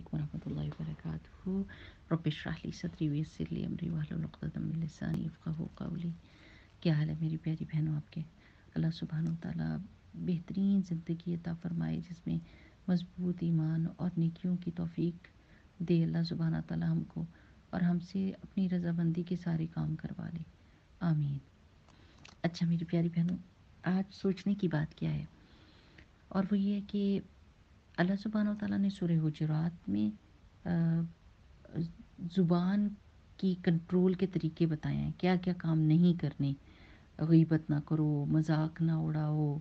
علیکم ورحمۃ اللہ وبرکاتہ. رب اشرح لی صدری ویسر لی امری واحلل عقدۃ من لسانی یفقہوا قولی. کیا حال ہے میری پیاری بہنوں آپ کے؟ اللہ سبحانہ و تعالیٰ بہترین زندگی عطا فرمائے جس میں مضبوط ایمان اور نیکیوں کی توفیق دے اللہ سبحانہ و تعالیٰ ہم کو، اور ہم سے اپنی رضامندی کے سارے کام کروا لے، آمین. اچھا میری پیاری بہنوں، آج سوچنے کی بات کیا ہے، اور وہ یہ ہے کہ اللہ سبحانہ و تعالیٰ نے سورہ حجرات میں زبان کی کنٹرول کے طریقے بتائے ہیں، کیا کیا کام نہیں کرنے. غیبت نہ کرو، مذاق نہ اڑاؤ،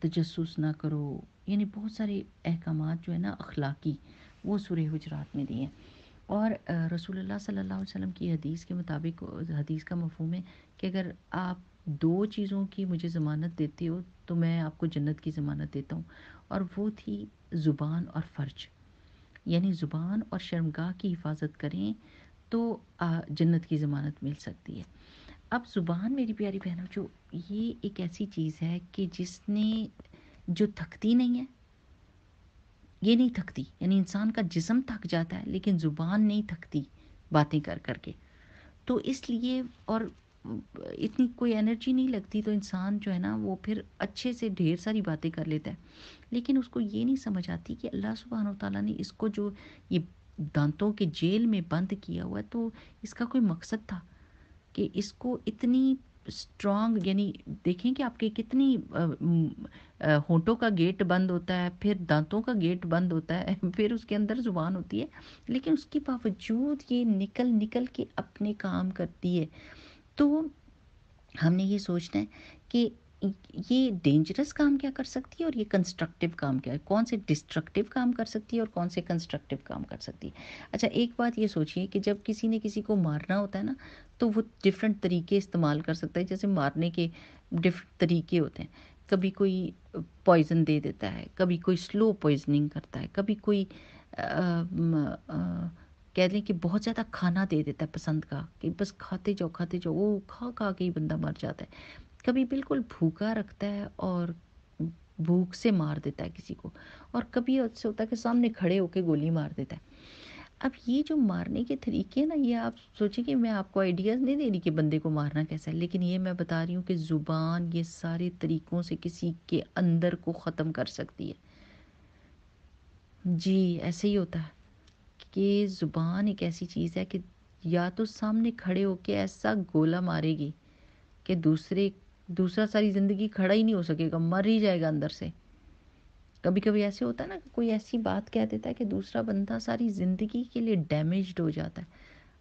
تجسس نہ کرو، یعنی بہت سارے احکامات جو ہے نا اخلاقی، وہ سورہ حجرات میں دیے ہیں. اور رسول اللہ صلی اللہ علیہ وسلم کی حدیث کے مطابق، حدیث کا مفہوم ہے کہ اگر آپ 2 چیزوں کی مجھے ضمانت دیتے ہو تو میں آپ کو جنت کی ضمانت دیتا ہوں، اور وہ تھی زبان اور فرج. یعنی زبان اور شرمگاہ کی حفاظت کریں تو جنت کی ضمانت مل سکتی ہے. اب زبان میری پیاری بہنوں، جو یہ ایک ایسی چیز ہے کہ جس نے جو تھکتی نہیں ہے، یہ نہیں تھکتی، یعنی انسان کا جسم تھک جاتا ہے لیکن زبان نہیں تھکتی باتیں کر کر کے. تو اس لیے، اور اتنی کوئی انرجی نہیں لگتی، تو انسان جو ہے نا وہ پھر اچھے سے ڈھیر ساری باتیں کر لیتا ہے. لیکن اس کو یہ نہیں سمجھ آتی کہ اللہ سبحانہ و تعالیٰ نے اس کو جو یہ دانتوں کے جیل میں بند کیا ہوا ہے، تو اس کا کوئی مقصد تھا کہ اس کو اتنی اسٹرانگ، یعنی دیکھیں کہ آپ کے کتنی ہونٹوں کا گیٹ بند ہوتا ہے، پھر دانتوں کا گیٹ بند ہوتا ہے، پھر اس کے اندر زبان ہوتی ہے، لیکن اس کے باوجود یہ نکل نکل کے اپنے کام کرتی ہے. تو ہم نے یہ سوچنا ہے کہ یہ ڈینجرس کام کیا کر سکتی ہے اور یہ کنسٹرکٹیو کام کیا ہے، کون سے ڈسٹرکٹیو کام کر سکتی ہے اور کون سے کنسٹرکٹیو کام کر سکتی ہے. اچھا ایک بات یہ سوچئے کہ جب کسی نے کسی کو مارنا ہوتا ہے نا، تو وہ ڈفرینٹ طریقے استعمال کر سکتا ہے. جیسے مارنے کے ڈفرینٹ طریقے ہوتے ہیں، کبھی کوئی پوائزن دے دیتا ہے، کبھی کوئی سلو پوائزننگ کرتا ہے، کبھی کوئی کہہ لیں کہ بہت زیادہ کھانا دے دیتا ہے پسند کا، کہ بس کھاتے جاؤ کھاتے جاؤ، وہ کھا کھا کے ہی بندہ مر جاتا ہے. کبھی بالکل بھوکا رکھتا ہے اور بھوک سے مار دیتا ہے کسی کو، اور کبھی ایسے ہوتا ہے کہ سامنے کھڑے ہو کے گولی مار دیتا ہے. اب یہ جو مارنے کے طریقے ہیں نا، یہ آپ سوچیں کہ میں آپ کو آئیڈیاز نہیں دے رہی کہ بندے کو مارنا کیسا ہے، لیکن یہ میں بتا رہی ہوں کہ زبان یہ سارے طریقوں سے کسی کے اندر کو ختم کر سکتی ہے. جی ایسے ہی ہوتا ہے کہ زبان ایک ایسی چیز ہے کہ یا تو سامنے کھڑے ہو کے ایسا گولا مارے گی کہ دوسرا ساری زندگی کھڑا ہی نہیں ہو سکے گا، مر ہی جائے گا اندر سے. کبھی کبھی ایسے ہوتا ہے نا کہ کوئی ایسی بات کہہ دیتا ہے کہ دوسرا بندہ ساری زندگی کے لیے ڈیمیجڈ ہو جاتا ہے،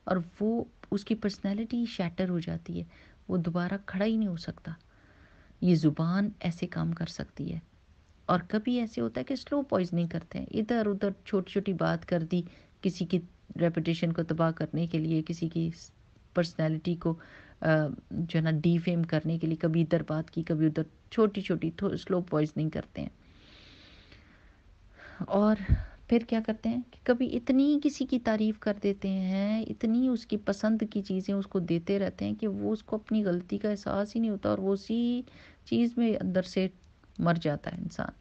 اور وہ اس کی پرسنالٹی شیٹر ہو جاتی ہے، وہ دوبارہ کھڑا ہی نہیں ہو سکتا. یہ زبان ایسے کام کر سکتی ہے. اور کبھی ایسے ہوتا ہے کہ سلو پوائزننگ کرتے ہیں، ادھر ادھر چھوٹی چھوٹی بات کر دی کسی کی ریپوٹیشن کو تباہ کرنے کے لیے، کسی کی پرسنالٹی کو جو ہے نا ڈی فیم کرنے کے لیے، کبھی ادھر بات کی کبھی ادھر، چھوٹی چھوٹی سلو پوائزننگ کرتے ہیں. اور پھر کیا کرتے ہیں کہ کبھی اتنی کسی کی تعریف کر دیتے ہیں، اتنی اس کی پسند کی چیزیں اس کو دیتے رہتے ہیں کہ وہ اس کو اپنی غلطی کا احساس ہی نہیں ہوتا، اور وہ اسی چیز میں اندر سے مر جاتا ہے انسان.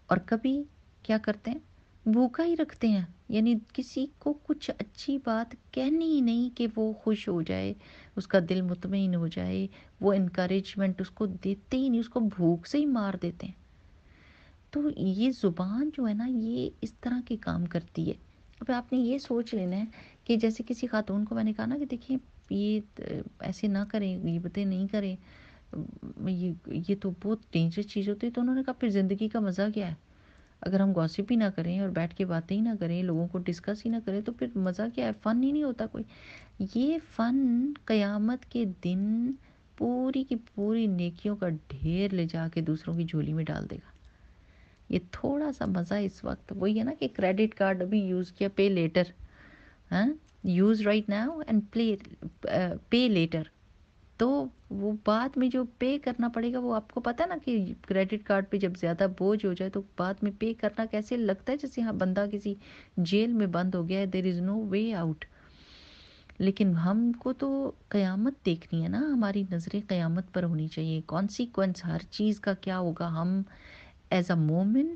اور کبھی کیا کرتے ہیں، بھوکا ہی رکھتے ہیں، یعنی کسی کو کچھ اچھی بات کہنی ہی نہیں کہ وہ خوش ہو جائے، اس کا دل مطمئن ہو جائے، وہ انکریجمنٹ اس کو دیتے ہی نہیں، اس کو بھوک سے ہی مار دیتے ہیں. تو یہ زبان جو ہے نا یہ اس طرح کے کام کرتی ہے. اب آپ نے یہ سوچ لینا ہے کہ جیسے کسی خاتون کو میں نے کہا نا کہ دیکھیں یہ ایسے نہ کریں، غیبتیں نہیں کریں، یہ تو بہت ڈینجرس چیز ہوتی ہے. تو انہوں نے کہا پھر زندگی کا مزہ کیا ہے؟ اگر ہم گوسپ ہی نہ کریں اور بیٹھ کے باتیں ہی نہ کریں، لوگوں کو ڈسکس ہی نہ کریں، تو پھر مزہ کیا ہے؟ فن ہی نہیں ہوتا کوئی. یہ فن قیامت کے دن پوری کی پوری نیکیوں کا ڈھیر لے جا کے دوسروں کی جھولی میں ڈال دے گا. یہ تھوڑا سا مزہ اس وقت وہی ہے نا کہ کریڈٹ کارڈ ابھی یوز کیا، پے لیٹر، ہاں use right now and pay later. تو وہ بعد میں جو پے کرنا پڑے گا، وہ آپ کو پتہ ہے نا کہ کریڈٹ کارڈ پہ جب زیادہ بوجھ ہو جائے تو بعد میں پے کرنا کیسے لگتا ہے، جیسے ہاں بندہ کسی جیل میں بند ہو گیا ہے، دیر از نو وے آؤٹ. لیکن ہم کو تو قیامت دیکھنی ہے نا، ہماری نظریں قیامت پر ہونی چاہیے. کانسیکوینس ہر چیز کا کیا ہوگا. ہم ایز اے مومن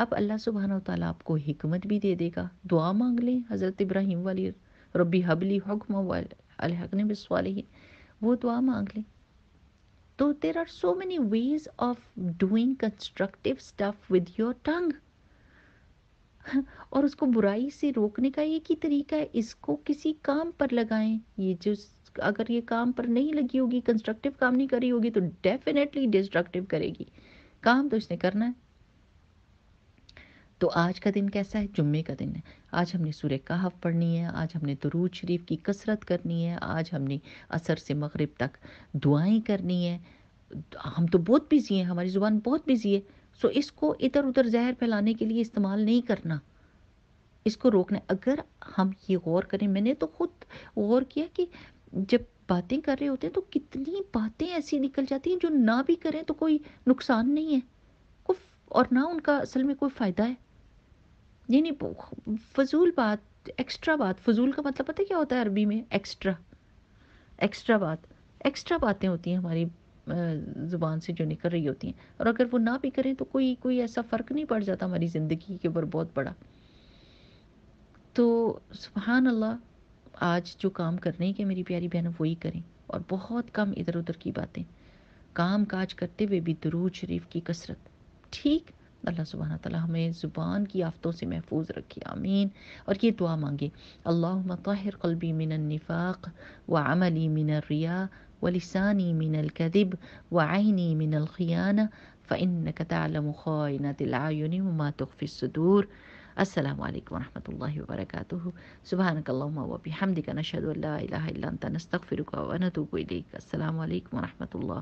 اب اللہ سبحانہ وتعالیٰ آپ کو حکمت بھی دے دے گا. دعا مانگ لیں حضرت ابراہیم والی، ربی حبلی حکم الحقنی بالصالحین، وہ دعا مانگ لیں. تو there are so many ways of doing constructive stuff with your tongue. اور اس کو برائی سے روکنے کا ایک ہی طریقہ ہے، اس کو کسی کام پر لگائیں. یہ جو اگر یہ کام پر نہیں لگی ہوگی، کنسٹرکٹیو کام نہیں کری ہوگی، تو ڈیفینیٹلی ڈسٹرکٹیو کرے گی. کام تو اس نے کرنا ہے. تو آج کا دن کیسا ہے؟ جمعے کا دن ہے. آج ہم نے سورہ کہف پڑھنی ہے، آج ہم نے درود شریف کی کثرت کرنی ہے، آج ہم نے عصر سے مغرب تک دعائیں کرنی ہے. ہم تو بہت بیزی ہیں، ہماری زبان بہت بیزی ہے. سو اس کو ادھر ادھر زہر پھیلانے کے لیے استعمال نہیں کرنا، اس کو روکنا ہے. اگر ہم یہ غور کریں، میں نے تو خود غور کیا کہ جب باتیں کر رہے ہوتے ہیں تو کتنی باتیں ایسی نکل جاتی ہیں جو نہ بھی کریں تو کوئی نقصان نہیں ہے، اور نہ ان کا اصل میں کوئی فائدہ ہے. یعنی فضول بات، ایکسٹرا بات. فضول کا مطلب پتہ ہے کیا ہوتا ہے عربی میں؟ ایکسٹرا. ایکسٹرا بات، ایکسٹرا باتیں ہوتی ہیں ہماری زبان سے جو نکل رہی ہوتی ہیں، اور اگر وہ نہ بھی کریں تو کوئی ایسا فرق نہیں پڑ جاتا ہماری زندگی کے اوپر بہت بڑا. تو سبحان اللہ، آج جو کام کرنے کے میری پیاری بہنوں وہی کریں، اور بہت کم ادھر ادھر کی باتیں. کام کاج کرتے ہوئے بھی درود شریف کی کثرت. ٹھیک. اللہ سبحانہ تعالیٰ ہمیں زبان کی آفتوں سے محفوظ رکھے، آمین. اور یہ دعا مانگے، اللہم طہر قلبی من النفاق وعملی من الریا ولسانی من الكذب وعینی من الخیانہ فإنک تعلم خائنۃ الأعین وما تخفی الصدور. السلام علیکم ورحمۃ اللہ وبرکاتہ. سبحانک اللہم وبحمدک، نشہد ان لا الہ الا انت، نستغفرک ونتوب الیک. السلام علیکم ورحمۃ اللہ.